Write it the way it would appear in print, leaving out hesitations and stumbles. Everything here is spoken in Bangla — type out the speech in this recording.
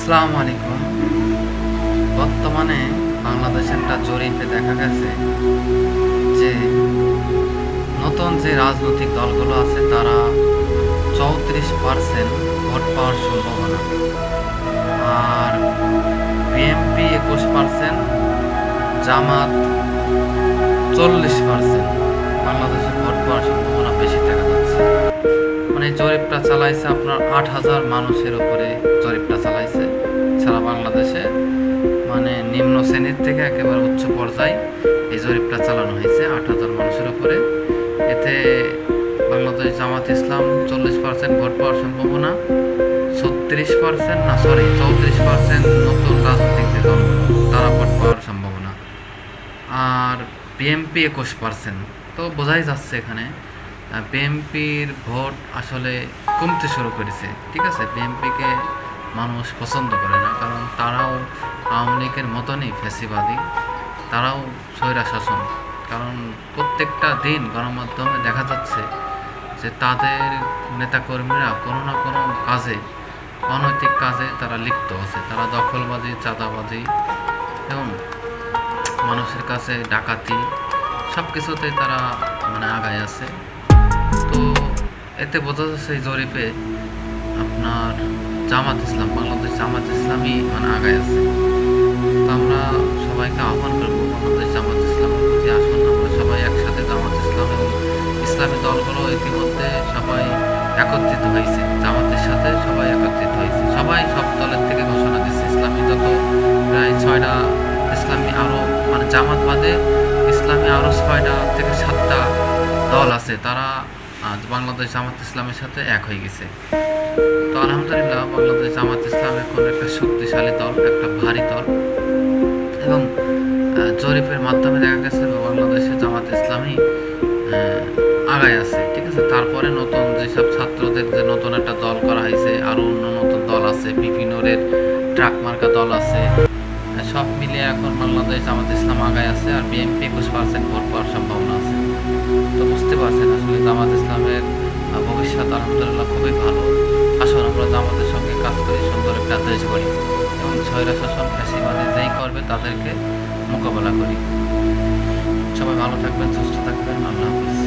আসসালামু আলাইকুম। বর্তমানে বাংলাদেশের একটা জরিপে দেখা গেছে যে নতুন যে রাজনৈতিক দলগুলো আছে তারা 34% ভোট পাওয়ার সম্ভাবনা, আর বিএনপি 21%, জামাত 40% বাংলাদেশে ভোট পাওয়ার সম্ভাবনা বেশি দেখা যাচ্ছে। মানে জরিপটা চালাইছে আপনার 8,000 মানুষের উপরে জরিপটা চালাইছে সারা বাংলাদেশে, মানে নিম্ন শ্রেণীর থেকে একেবারে উচ্চ পর্যায়ে এই জরিপটা চালানো হয়েছে 8,000 মানুষের উপরে। এতে বাংলাদেশ জামাত ইসলাম 40% ভোট পাওয়ার সম্ভাবনা, 34% নতুন রাজনৈতিক যে দল তারা ভোট পাওয়ার সম্ভাবনা, আর বিএনপি 21%। তো বোঝাই যাচ্ছে এখানে বিএনপির ভোট আসলে কমতে শুরু করেছে। ঠিক আছে, বিএনপিকে মানুষ পছন্দ করে না, কারণ তারাও আওয়ামী লীগের মতনই ফ্যাসিবাদী, তারাও স্বৈরা শাসন। কারণ প্রত্যেকটা দিন গণমাধ্যমে দেখা যাচ্ছে যে তাদের নেতাকর্মীরা কোনো না কোনো কাজে, অনৈতিক কাজে তারা লিপ্ত আছে। তারা দখলবাজি, চাঁদাবাজি এবং মানুষের কাছে ডাকাতি, সব কিছুতেই তারা মানে আগায় আছে। তো এতে বোঝা যাচ্ছে এই জরিপে আপনার জামাত ইসলাম, বাংলাদেশ জামাত ইসলামই মানে আগায় আছে। তো আমরা সবাইকে আহ্বান করবো বাংলাদেশ জামাত ইসলামের প্রতি, আসুন আমরা সবাই একসাথে জামাত ইসলাম এবং ইসলামী দলগুলো ইতিমধ্যে সবাই একত্রিত হয়েছে, জামাতের সাথে সবাই একত্রিত হয়েছে, সবাই সব দলের থেকে ঘোষণা দিচ্ছে। ইসলামী যত প্রায় 6টা ইসলামী আরও মানে জামাত বাদে ইসলামী আরও 6টা থেকে 7টা দল আছে, তারা আজ বাংলাদেশ জামাত ইসলামের সাথে এক হয়ে গেছে। তো আলহামদুলিল্লাহ বাংলাদেশ জামাত ইসলাম এখন একটা শক্তিশালী দল, একটা ভারী দল, এবং জরিপের মাধ্যমে দেখা গেছে বাংলাদেশে জামাত ইসলামী আগায় আছে। ঠিক আছে, তারপরে নতুন যেসব ছাত্রদের যে নতুন একটা দল করা হয়েছে, আরও অন্য নতুন দল আছে, বিভিন্নরের ট্রাক মার্কা দল আছে, সব মিলিয়ে এখন বাংলাদেশ জামাত ইসলাম আগায় আছে, আর বিএনপি 21% ভোট পাওয়ার সম্ভাবনা আছে। তো বুঝতে পারছেন আসলে জামাত ইসলামের ভবিষ্যৎ আলহামদুলিল্লাহ খুবই ভালো। আসুন আমরা জামাতের সঙ্গে কাজ করি, সুন্দর একটা দেশ গড়ি এবং স্বৈরা শাসন ফ্যাসিবাদী যেই করবে তাদেরকে মোকাবেলা করি। সবাই ভালো থাকবেন, সুস্থ থাকবেন, আল্লাহ হাফিজ।